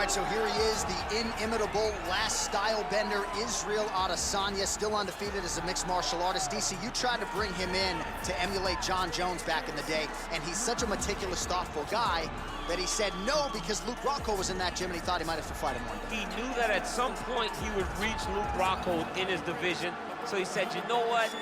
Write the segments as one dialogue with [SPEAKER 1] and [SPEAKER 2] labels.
[SPEAKER 1] right, so here he is, the inimitable last style bender, Israel Adesanya, still undefeated as a mixed martial artist. DC, you tried to bring him in to emulate John Jones back in the day, and he's such a meticulous, thoughtful guy that he said no because Luke Rockhold was in that gym and he thought he might have to fight him one day.
[SPEAKER 2] He knew that at some point he would reach Luke Rockhold in his division, so he said, you know what?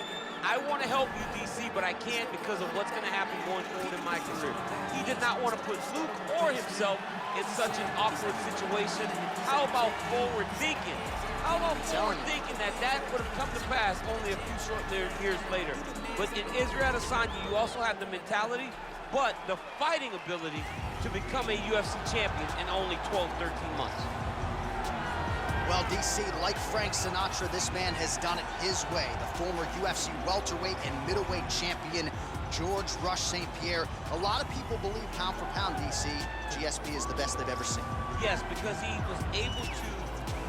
[SPEAKER 2] I want to help you, DC, but I can't because of what's going to happen going forward in my career. He did not want to put Luke or himself in such an awkward situation. How about forward thinking? How about forward thinking that would have come to pass only a few short years later? But in Israel Adesanya, you also have the mentality, but the fighting ability to become a UFC champion in only 12, 13 months.
[SPEAKER 1] Well, DC, like Frank Sinatra, this man has done it his way. The former UFC welterweight and middleweight champion, George Rush St. Pierre. A lot of people believe pound for pound, DC, GSP is the best they've ever seen.
[SPEAKER 2] Yes, because he was able to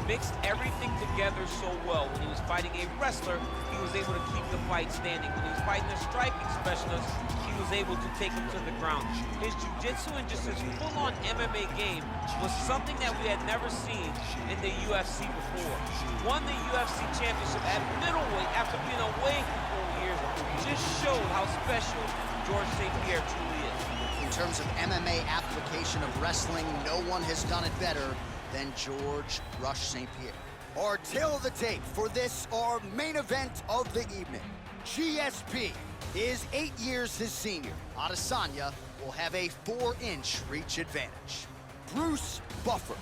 [SPEAKER 2] mix everything together so well. When he was fighting a wrestler, he was able to keep the fight standing. When he was fighting a striking specialist, he was able to take him to the ground. His jiu-jitsu and just his full-on MMA game was something that we had never seen in the UFC before. Won the UFC championship at middleweight after being away for 4 years. Just showed how special George St. Pierre truly is.
[SPEAKER 1] In terms of MMA application of wrestling, no one has done it better than George Rush St. Pierre. Our tail of the tape for this, our main event of the evening. GSP is 8 years his senior. Adesanya will have a 4-inch reach advantage. Bruce Buffer.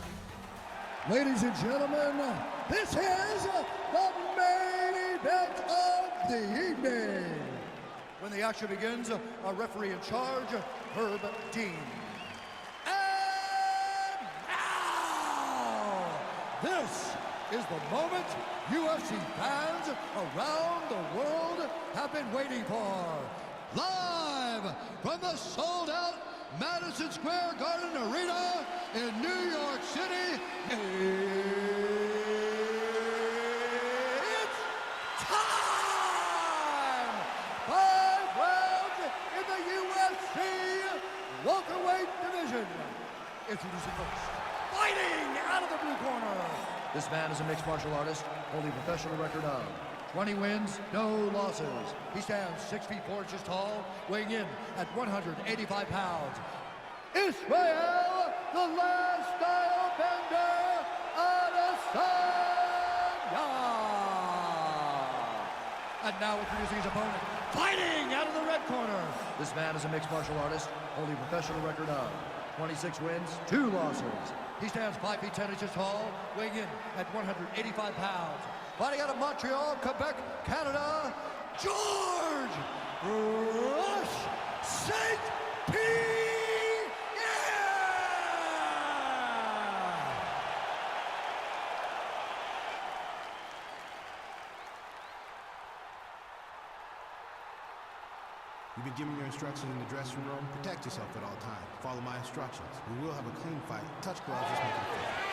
[SPEAKER 3] Ladies and gentlemen, this is the main event of the evening. When the action begins, our referee in charge, Herb Dean. And now, this is the moment UFC fans around the world have been waiting for. Live from the sold-out Madison Square Garden Arena in New York City, it's time! 5 rounds in the UFC welterweight division. Introducing first, fighting out of the blue corner. This man is a mixed martial artist, holding a professional record of 20 wins, no losses. He stands 6 feet 4 inches tall, weighing in at 185 pounds. Israel, the last style bender, Adesanya. And now introducing his opponent, fighting out of the red corner. This man is a mixed martial artist, holding a professional record of 26 wins, 2 losses. He stands 5 feet 10 inches tall, weighing in at 185 pounds. Fighting out of Montreal, Quebec, Canada, George Rush St. Pierre!
[SPEAKER 4] You've been given your instructions in the dressing room. Protect yourself at all times. Follow my instructions. We will have a clean fight. Touch gloves, just make it fair.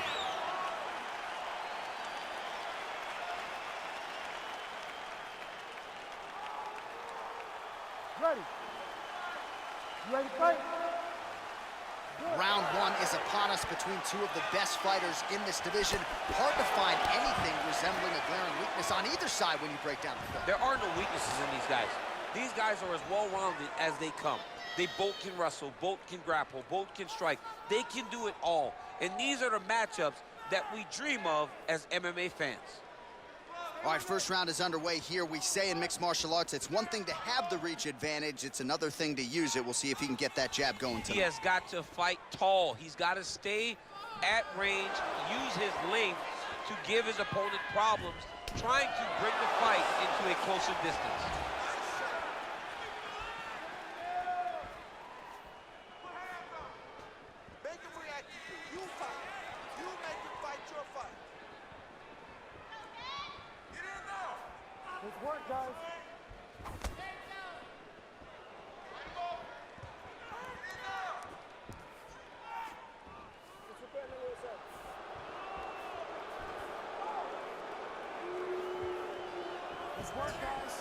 [SPEAKER 3] Ready? You ready to fight?
[SPEAKER 1] Round 1 is upon us between 2 of the best fighters in this division. Hard to find anything resembling a glaring weakness on either side when you break down the film.
[SPEAKER 2] There are no weaknesses in these guys. These guys are as well-rounded as they come. They both can wrestle, both can grapple, both can strike. They can do it all. And these are the matchups that we dream of as MMA fans.
[SPEAKER 1] All right, first round is underway here. We say in mixed martial arts, it's one thing to have the reach advantage. It's another thing to use it. We'll see if he can get that jab going tonight.
[SPEAKER 2] He has got to fight tall. He's got to stay at range, use his length to give his opponent problems, trying to bring the fight into a closer distance.
[SPEAKER 3] Good work, guys. Good work, guys.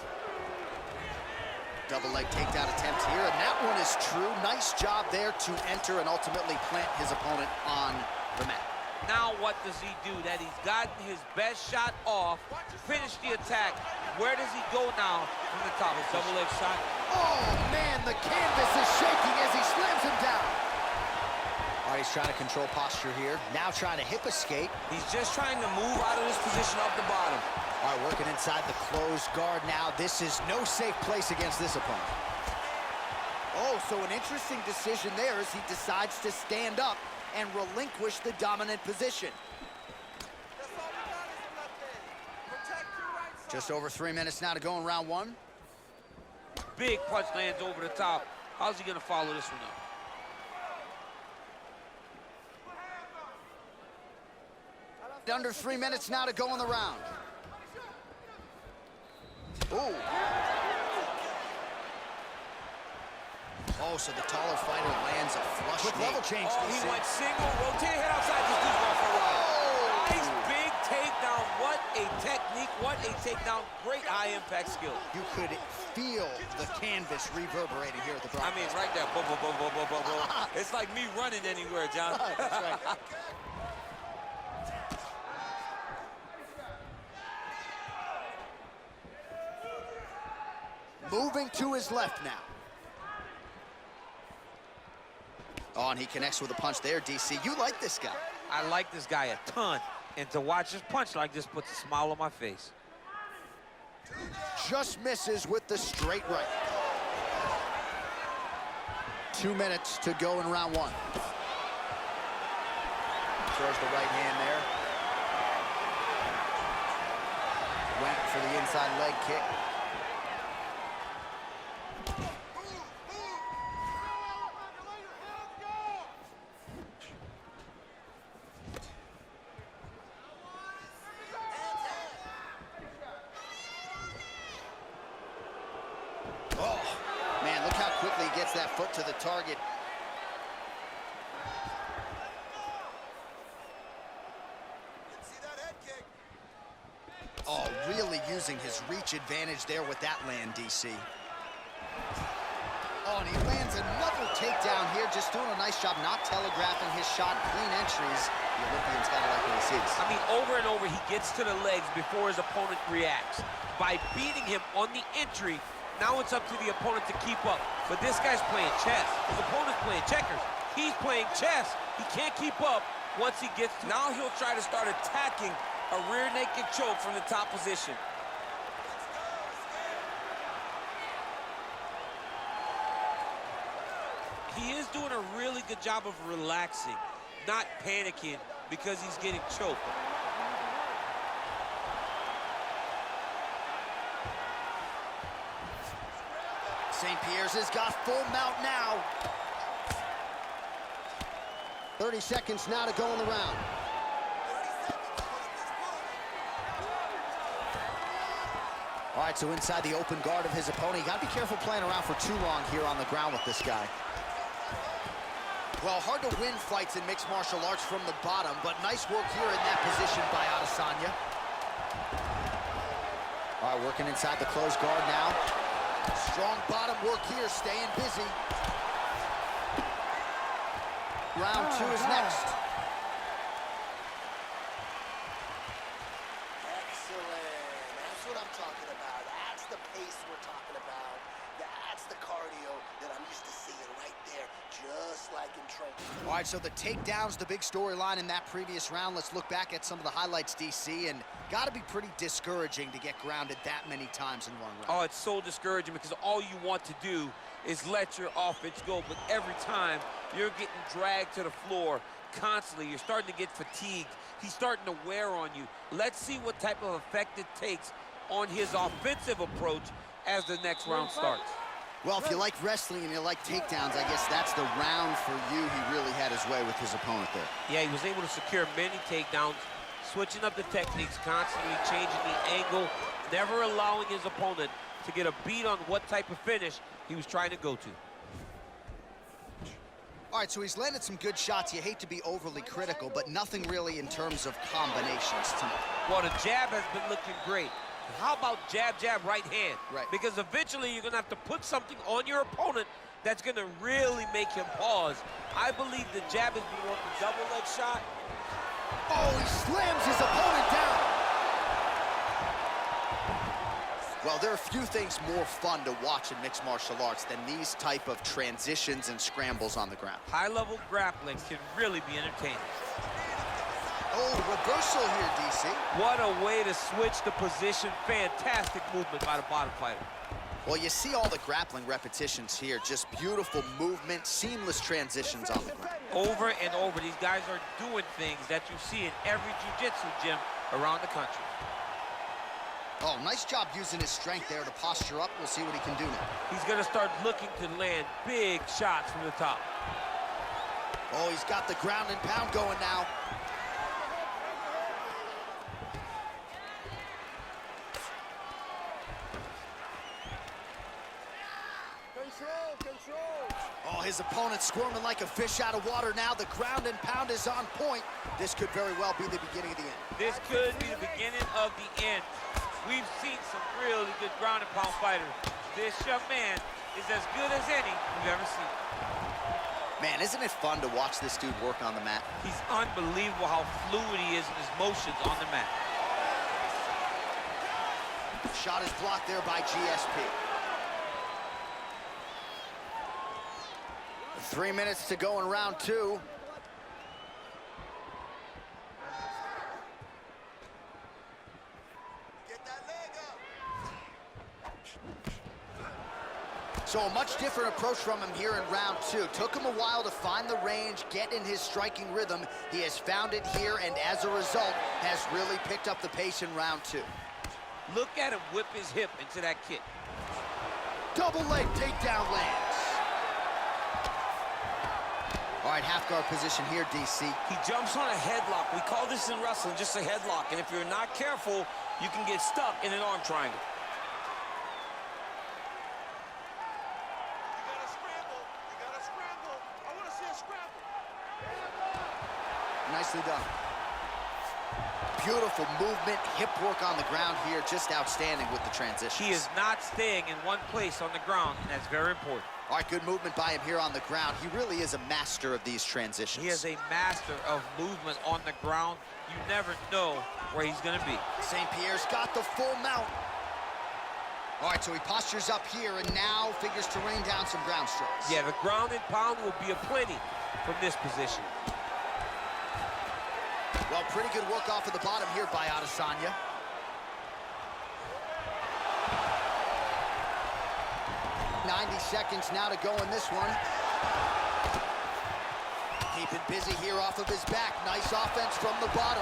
[SPEAKER 1] Double leg takedown attempt here, and that one is true. Nice job there to enter and ultimately plant his opponent on the mat.
[SPEAKER 2] Now what does he do? That he's gotten his best shot off, finished the attack. Where does he go now from the top? A double leg shot.
[SPEAKER 1] Oh, man, the canvas is shaking as he slams him down. All right, he's trying to control posture here. Now trying to hip escape.
[SPEAKER 5] He's just trying to move out of this position off the bottom.
[SPEAKER 1] All right, working inside the closed guard now. This is no safe place against this opponent. Oh, so an interesting decision there as he decides to stand up and relinquish the dominant position. Just over 3 minutes now to go in round one.
[SPEAKER 2] Big punch lands over the top. How's he gonna follow this one up?
[SPEAKER 1] Under 3 minutes now to go in the round. Ooh. Oh, so the taller fighter lands a flush
[SPEAKER 5] Quick
[SPEAKER 1] knee.
[SPEAKER 5] level change.
[SPEAKER 1] Oh,
[SPEAKER 5] He went single, rotate head outside. This dude's going for a ride.
[SPEAKER 1] Oh!
[SPEAKER 2] Nice big takedown. What a technique. What a takedown. Great high impact skill.
[SPEAKER 1] You could feel the canvas reverberating here at the broadcast.
[SPEAKER 2] I mean, right there. Boom, boom, boom, boom, boom, boom, boom. It's like me running anywhere, John.
[SPEAKER 1] That's right. Moving to his left now. Oh, and he connects with a punch there, DC. You like this guy.
[SPEAKER 2] I like this guy a ton. And to watch his punch like this puts a smile on my face.
[SPEAKER 1] Just misses with the straight right. 2 minutes to go in round one. Throws the right hand there. Went for the inside leg kick. Oh, man, look how quickly he gets that foot to the target. Oh, really using his reach advantage there with that land, DC. Oh, and he lands another takedown here, just doing a nice job not telegraphing his shot. Clean entries. The Olympian's got to like what he sees.
[SPEAKER 2] I mean, over and over, he gets to the legs before his opponent reacts. By beating him on the entry, now it's up to the opponent to keep up. But this guy's playing chess. His opponent's playing checkers. He's playing chess. He can't keep up once he gets to...
[SPEAKER 5] Now he'll try to start attacking a rear naked choke from the top position.
[SPEAKER 2] He is doing a really good job of relaxing, not panicking because he's getting choked.
[SPEAKER 1] St. Pierre's has got full mount now. 30 seconds now to go in the round. All right, so inside the open guard of his opponent. You got to be careful playing around for too long here on the ground with this guy. Well, hard to win fights in mixed martial arts from the bottom, but nice work here in that position by Adesanya. All right, working inside the closed guard now. Strong bottom work here, staying busy. Round two is next.
[SPEAKER 6] Excellent. That's what I'm talking about. That's the pace we're talking about. That's the cardio that I'm used to seeing right there, just like in training.
[SPEAKER 1] All right, so the takedown's the big storyline in that previous round. Let's look back at some of the highlights, DC, and got to be pretty discouraging to get grounded that many times in one round.
[SPEAKER 2] Oh, it's so discouraging because all you want to do is let your offense go, but every time you're getting dragged to the floor constantly. You're starting to get fatigued. He's starting to wear on you. Let's see what type of effect it takes on his offensive approach as the next round starts.
[SPEAKER 1] Well, if you like wrestling and you like takedowns, I guess that's the round for you. He really had his way with his opponent there.
[SPEAKER 2] Yeah, he was able to secure many takedowns, switching up the techniques, constantly changing the angle, never allowing his opponent to get a beat on what type of finish he was trying to go to.
[SPEAKER 1] All right, so he's landed some good shots. You hate to be overly critical, but nothing really in terms of combinations tonight.
[SPEAKER 2] Well, the jab has been looking great. How about jab, jab, right hand?
[SPEAKER 1] Right.
[SPEAKER 2] Because eventually you're going to have to put something on your opponent that's going to really make him pause. I believe the jab has been working.
[SPEAKER 5] Double leg shot.
[SPEAKER 1] Oh, he slams his opponent down. Well, there are few things more fun to watch in mixed martial arts than these type of transitions and scrambles on the ground.
[SPEAKER 2] High-level grappling can really be entertaining.
[SPEAKER 1] Oh, reversal here, DC.
[SPEAKER 2] What a way to switch the position. Fantastic movement by the bottom fighter.
[SPEAKER 1] Well, you see all the grappling repetitions here. Just beautiful movement, seamless transitions on the ground.
[SPEAKER 2] Over and over, these guys are doing things that you see in every jiu-jitsu gym around the country.
[SPEAKER 1] Oh, nice job using his strength there to posture up. We'll see what he can do now.
[SPEAKER 2] He's going to start looking to land big shots from the top.
[SPEAKER 1] Oh, he's got the ground and pound going now. Oh, his opponent's squirming like a fish out of water now. The ground and pound is on point. This could very well be the beginning of the end.
[SPEAKER 2] This could be the beginning of the end. We've seen some really good ground and pound fighters. This young man is as good as any we've ever seen.
[SPEAKER 1] Man, isn't it fun to watch this dude work on the mat?
[SPEAKER 2] He's unbelievable how fluid he is in his motions on the mat.
[SPEAKER 1] Shot is blocked there by GSP. 3 minutes to go in round two.
[SPEAKER 6] Get that leg up.
[SPEAKER 1] So a much different approach from him here in round two. Took him a while to find the range, get in his striking rhythm. He has found it here, and as a result, has really picked up the pace in round two.
[SPEAKER 2] Look at him whip his hip into that kick.
[SPEAKER 1] Double leg takedown lands. All right, half guard position here, DC.
[SPEAKER 5] He jumps on a headlock. We call this in wrestling just a headlock. And if you're not careful, you can get stuck in an arm triangle.
[SPEAKER 6] You gotta scramble. You gotta scramble. I wanna see a scramble.
[SPEAKER 1] Nicely done. Beautiful movement, hip work on the ground here, just outstanding with the transitions.
[SPEAKER 2] He is not staying in one place on the ground, and that's very important.
[SPEAKER 1] All right, good movement by him here on the ground. He really is a master of these transitions.
[SPEAKER 2] He is a master of movement on the ground. You never know where he's going to be.
[SPEAKER 1] St. Pierre's got the full mount. All right, so he postures up here and now figures to rain down some ground strikes.
[SPEAKER 2] Yeah, the ground and pound will be aplenty from this position.
[SPEAKER 1] Well, pretty good work off of the bottom here by Adesanya. Seconds now to go in this one. Keeping busy here off of his back. Nice offense from the bottom.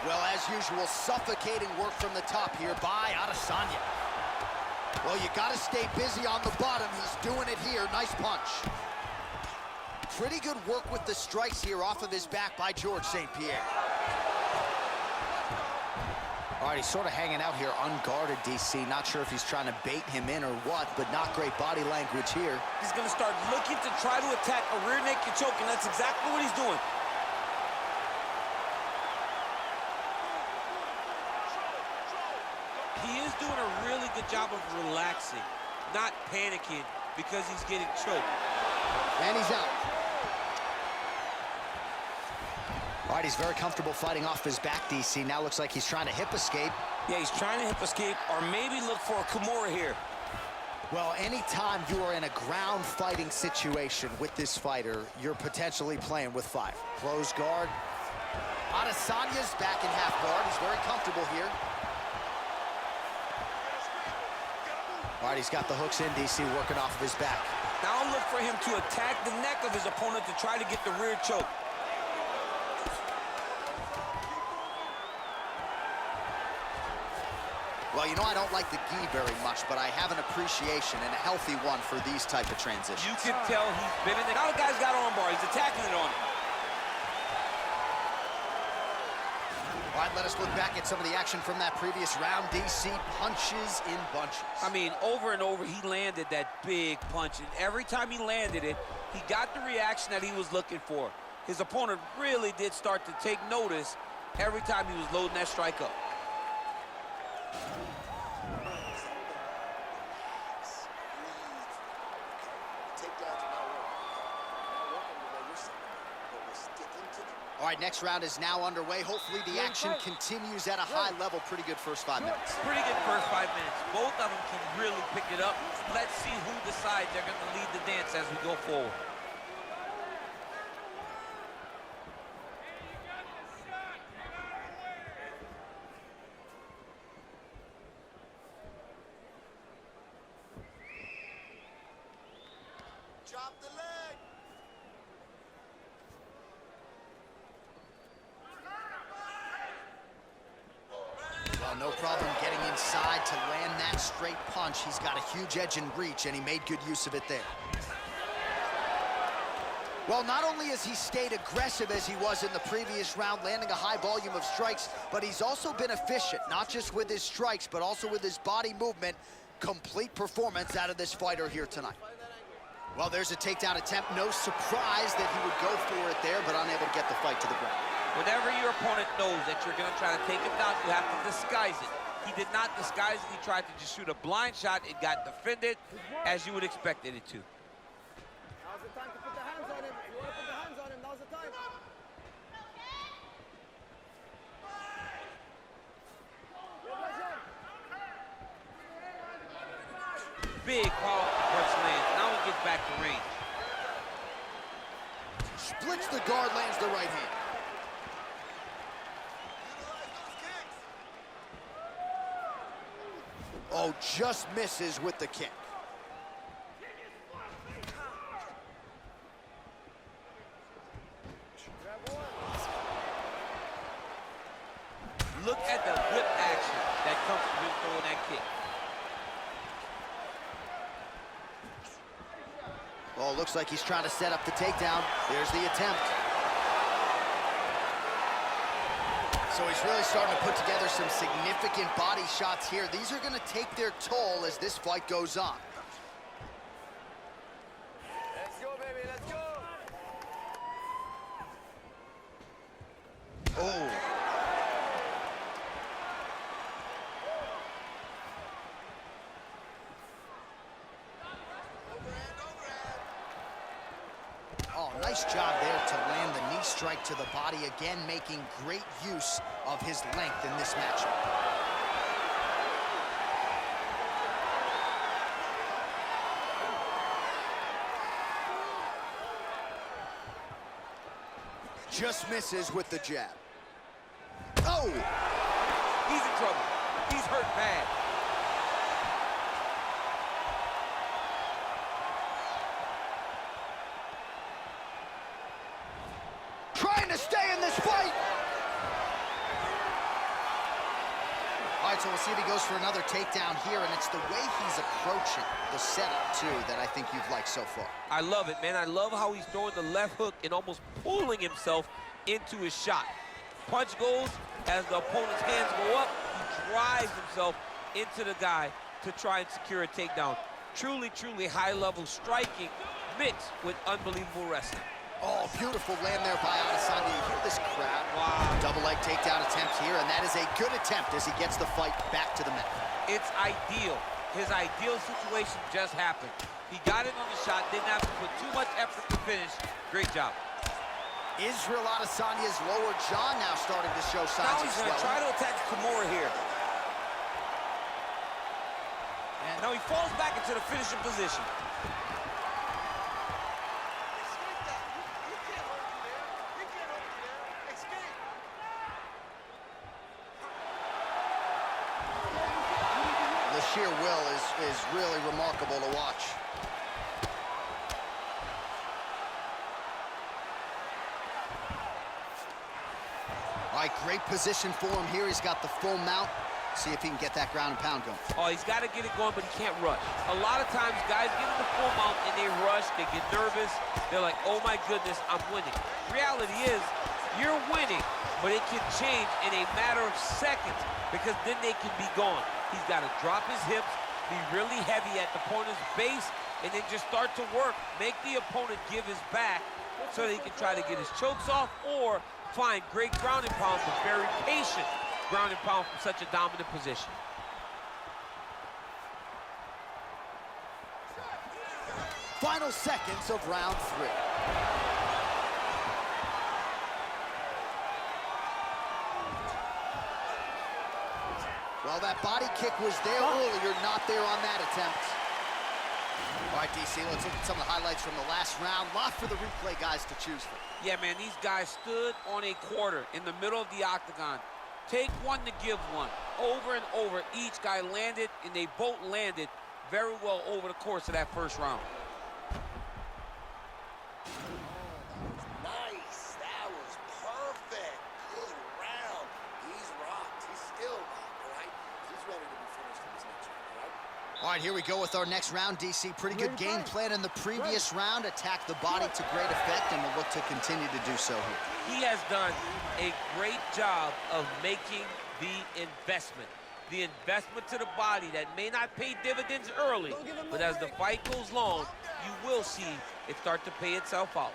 [SPEAKER 1] Well, as usual, suffocating work from the top here by Adesanya. Well, you got to stay busy on the bottom. He's doing it here. Nice punch. Pretty good work with the strikes here off of his back by George St. Pierre. All right, he's sort of hanging out here unguarded, DC. Not sure if he's trying to bait him in or what, but not great body language here.
[SPEAKER 5] He's going to start looking to try to attack a rear naked choke, and that's exactly what he's doing.
[SPEAKER 2] He is doing a really good job of relaxing, not panicking because he's getting choked.
[SPEAKER 1] And he's out. All right, he's very comfortable fighting off his back, DC. Now looks like he's trying to hip escape.
[SPEAKER 5] Yeah, he's trying to hip escape or maybe look for a Kimura here.
[SPEAKER 1] Well, anytime you are in a ground fighting situation with this fighter, you're potentially playing with fire. Close guard. Adesanya's back in half guard. He's very comfortable here. All right, he's got the hooks in, DC, working off of his back.
[SPEAKER 5] Now look for him to attack the neck of his opponent to try to get the rear choke.
[SPEAKER 1] Well, you know, I don't like the gi very much, but I have an appreciation and a healthy one for these type of transitions.
[SPEAKER 2] You can tell he's been in the...
[SPEAKER 5] Now the guy's got armbar. He's attacking it on him.
[SPEAKER 1] All right, let us look back at some of the action from that previous round. DC punches in bunches.
[SPEAKER 2] I mean, over and over, he landed that big punch, and every time he landed it, he got the reaction that he was looking for. His opponent really did start to take notice every time he was loading that strike up.
[SPEAKER 1] All right, next round is now underway. Hopefully the action continues at a high level. Pretty good first 5 minutes.
[SPEAKER 2] Pretty good first 5 minutes. Both of them can really pick it up. Let's see who decides they're going to lead the dance as we go forward.
[SPEAKER 6] Drop the leg.
[SPEAKER 1] Well, no problem getting inside to land that straight punch. He's got a huge edge and reach, and he made good use of it there. Well, not only has he stayed aggressive as he was in the previous round, landing a high volume of strikes, but he's also been efficient, not just with his strikes, but also with his body movement. Complete performance out of this fighter here tonight. Well, there's a takedown attempt. No surprise that he would go for it there, but unable to get the fight to the ground.
[SPEAKER 2] Whenever your opponent knows that you're going to try to take him down, you have to disguise it. He did not disguise it. He tried to just shoot a blind shot. It got defended as you would expect it to.
[SPEAKER 7] Now's the time to put the hands on him. If you want to put the hands on him, now's the time.
[SPEAKER 2] Big powerful punch lands. Now he gets back to range.
[SPEAKER 1] Splits the guard, lands the right hand. Oh, just misses with the kick.
[SPEAKER 2] Look at the whip action that comes from him throwing that kick.
[SPEAKER 1] Well, it looks like he's trying to set up the takedown. There's the attempt. So he's really starting to put together some significant body shots here. These are going to take their toll as this fight goes on.
[SPEAKER 7] Let's go, baby, let's go.
[SPEAKER 1] Oh. Oh, nice job there to land the knee strike to the body, again making great use of his length in this matchup. Just misses with the jab. Oh!
[SPEAKER 2] He's in trouble. He's hurt bad.
[SPEAKER 1] Trying to stay in this fight. All right, so we'll see if he goes for another takedown here, and it's the way he's approaching the setup, too, that I think you've liked so far.
[SPEAKER 2] I love it, man. I love how he's throwing the left hook and almost pulling himself into his shot. Punch goes, as the opponent's hands go up, he drives himself into the guy to try and secure a takedown. Truly, truly high-level striking mixed with unbelievable wrestling.
[SPEAKER 1] Oh, beautiful land there by Adesanya. You hear this crowd? Wow. Double leg takedown attempt here, and that is a good attempt as he gets the fight back to the mat.
[SPEAKER 2] It's ideal. His ideal situation just happened. He got it on the shot, didn't have to put too much effort to finish. Great job.
[SPEAKER 1] Israel Adesanya's lower jaw now starting to show signs
[SPEAKER 5] Now
[SPEAKER 1] of
[SPEAKER 5] he's going to
[SPEAKER 1] swelling.
[SPEAKER 5] try to attack Kimura here. And now he falls back into the finishing position.
[SPEAKER 1] The sheer will is really remarkable to watch. All right, great position for him here. He's got the full mount. See if he can get that ground and pound going.
[SPEAKER 2] Oh, he's got to get it going, but he can't rush. A lot of times, guys get in the full mount and they rush, they get nervous. They're like, oh my goodness, I'm winning. Reality is, you're winning, but it can change in a matter of seconds because then they can be gone. He's got to drop his hips, be really heavy at the opponent's base, and then just start to work. Make the opponent give his back so that he can try to get his chokes off or find great ground and pound, but very patient ground and pound from such a dominant position.
[SPEAKER 1] Final seconds of round 3. Well, that body kick was there earlier, not there on that attempt. All right, DC, let's look at some of the highlights from the last round. Lot for the replay guys to choose from.
[SPEAKER 2] Yeah, man, these guys stood on a quarter in the middle of the octagon. Take one to give one. Over and over, each guy landed, and they both landed very well over the course of that first round.
[SPEAKER 6] Nice. That was perfect. Good round. He's rocked. He's still rocked, all right? He's ready to be finished in this next round, all right?
[SPEAKER 1] All right, here we go with our next round, DC. Pretty good game plan in the previous round. Attacked the body to great effect, and will look to continue to do so here.
[SPEAKER 2] He has done a great job of making the investment. The investment to the body that may not pay dividends early, but as the fight goes long, you will see it start to pay itself out.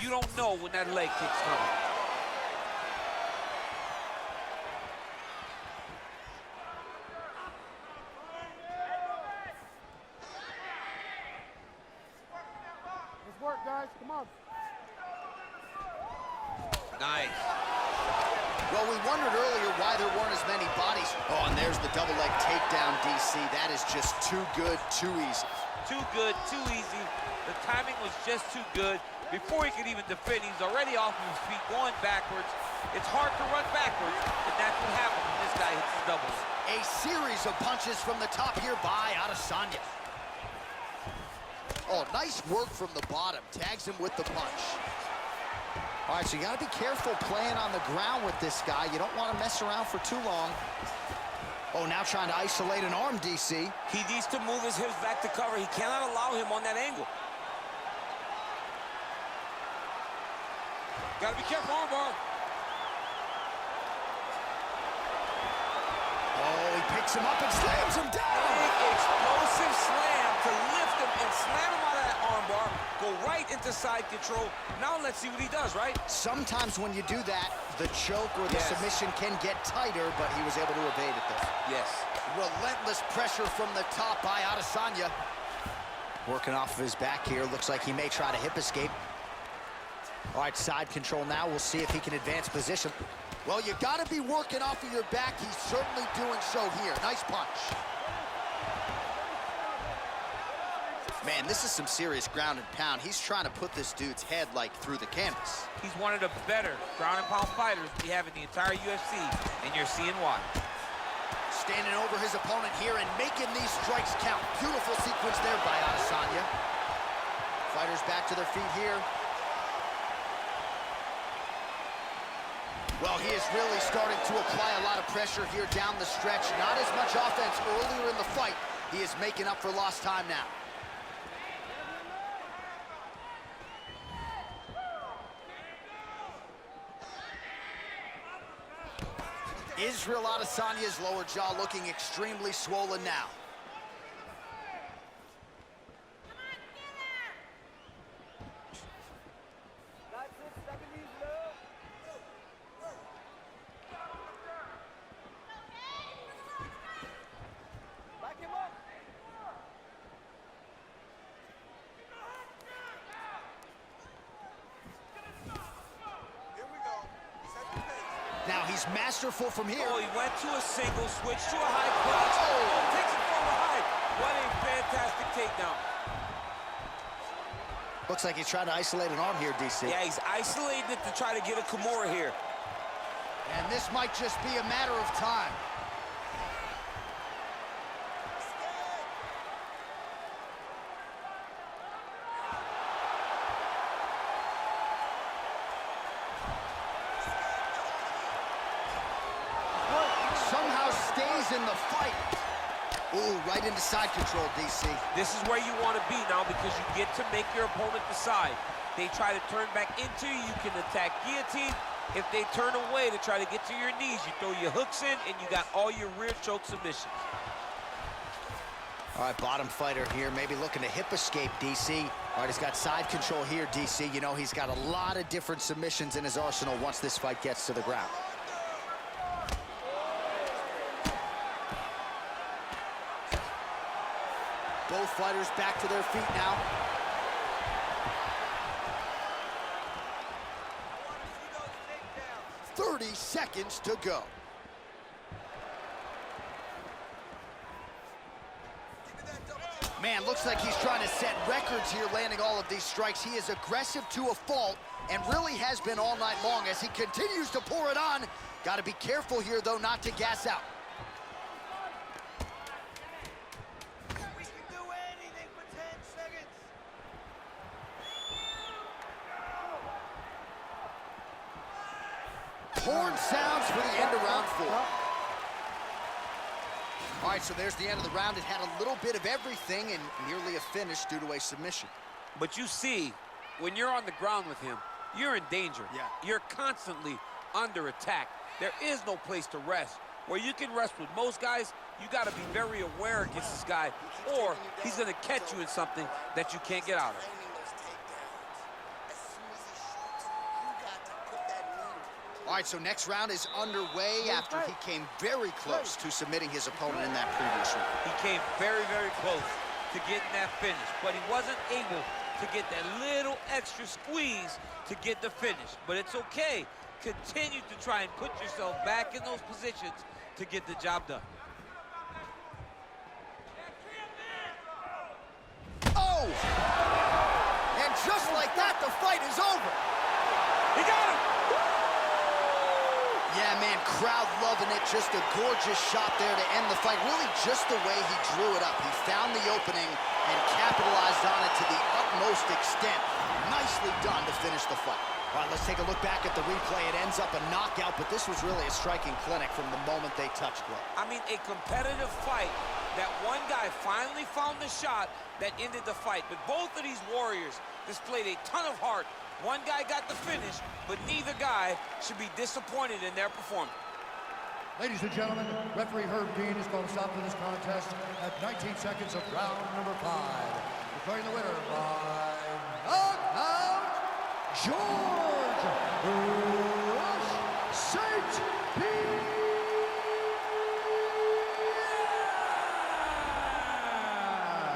[SPEAKER 2] You don't know when that leg kick's coming.
[SPEAKER 3] Let's work, guys. Come on.
[SPEAKER 2] Nice.
[SPEAKER 1] Well, we wondered earlier why there weren't as many bodies. Oh, and there's the double leg takedown, DC. That is just too good, too easy.
[SPEAKER 2] Too good, too easy. The timing was just too good. Before he could even defend, he's already off of his feet, going backwards. It's hard to run backwards, and that's what happens when this guy hits his doubles.
[SPEAKER 1] A series of punches from the top here by Adesanya. Oh, nice work from the bottom. Tags him with the punch. All right, so you got to be careful playing on the ground with this guy. You don't want to mess around for too long. Oh, now trying to isolate an arm, DC.
[SPEAKER 5] He needs to move his hips back to cover. He cannot allow him on that angle. Gotta be careful, armbar.
[SPEAKER 1] Oh, he picks him up and slams him down.
[SPEAKER 5] Big explosive slam to lift him and slam him out of that armbar. Go right into side control. Now let's see what he does, right?
[SPEAKER 1] Sometimes when you do that, the choke or the submission can get tighter, but he was able to evade it there.
[SPEAKER 5] Yes.
[SPEAKER 1] Relentless pressure from the top by Adesanya. Working off of his back here. Looks like he may try to hip escape. All right, side control now. We'll see if he can advance position. Well, you got to be working off of your back. He's certainly doing so here. Nice punch. Man, this is some serious ground and pound. He's trying to put this dude's head, like, through the canvas.
[SPEAKER 2] He's one of the better ground and pound fighters we have in the entire UFC, and you're seeing why.
[SPEAKER 1] Standing over his opponent here and making these strikes count. Beautiful sequence there by Adesanya. Fighters back to their feet here. Well, he is really starting to apply a lot of pressure here down the stretch. Not as much offense earlier in the fight. He is making up for lost time now. Israel Adesanya's lower jaw looking extremely swollen now. Now he's masterful from here.
[SPEAKER 5] Oh, he went to a single, switched to a high clutch. Oh, takes it from behind. What a fantastic takedown.
[SPEAKER 1] Looks like he's trying to isolate an arm here, DC.
[SPEAKER 5] Yeah, he's isolating it to try to get a Kimura here.
[SPEAKER 1] And this might just be a matter of time. Somehow stays in the fight. Ooh, right into side control, DC.
[SPEAKER 2] This is where you want to be now because you get to make your opponent decide. They try to turn back into you, you can attack guillotine. If they turn away to try to get to your knees, you throw your hooks in and you got all your rear choke submissions.
[SPEAKER 1] All right, bottom fighter here, maybe looking to hip escape, DC. All right, he's got side control here, DC. You know, he's got a lot of different submissions in his arsenal once this fight gets to the ground. Both fighters back to their feet now.
[SPEAKER 5] I want to see those takedowns.
[SPEAKER 1] 30 seconds to go. Man, looks like he's trying to set records here, landing all of these strikes. He is aggressive to a fault and really has been all night long as he continues to pour it on. Got to be careful here, though, not to gas out.
[SPEAKER 5] We can do anything for 10 seconds.
[SPEAKER 1] Horn sounds for the end of round 4. All right, so there's the end of the round. It had a little bit of everything and nearly a finish due to a submission.
[SPEAKER 2] But you see, when you're on the ground with him, you're in danger.
[SPEAKER 1] Yeah.
[SPEAKER 2] You're constantly under attack. There is no place to rest. Where you can rest with most guys, you got to be very aware against this guy, or he's going to catch you in something that you can't get out of.
[SPEAKER 6] Timing those takedowns. As soon as he shoots, you got to put that knee.
[SPEAKER 1] All right, so next round is underway after he came very close to submitting his opponent in that previous round.
[SPEAKER 2] He came very, very close to getting that finish, but he wasn't able to get that little extra squeeze to get the finish. But it's okay. Continue to try and put yourself back in those positions to get the job done.
[SPEAKER 1] Oh! And just like that, the fight is over.
[SPEAKER 2] He got him!
[SPEAKER 1] Yeah, man, crowd loving it. Just a gorgeous shot there to end the fight. Really just the way he drew it up. He found the opening and capitalized on it to the utmost extent. Nicely done to finish the fight. All right, let's take a look back at the replay. It ends up a knockout, but this was really a striking clinic from the moment they touched gloves.
[SPEAKER 2] I mean, a competitive fight that one guy finally found the shot that ended the fight. But both of these warriors displayed a ton of heart. One guy got the finish, but neither guy should be disappointed in their performance.
[SPEAKER 3] Ladies and gentlemen, referee Herb Dean is going to stop to this contest at 19 seconds of round number 5. Declaring the winner by knockout, George Rush St. Pierre.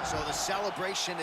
[SPEAKER 1] So the celebration is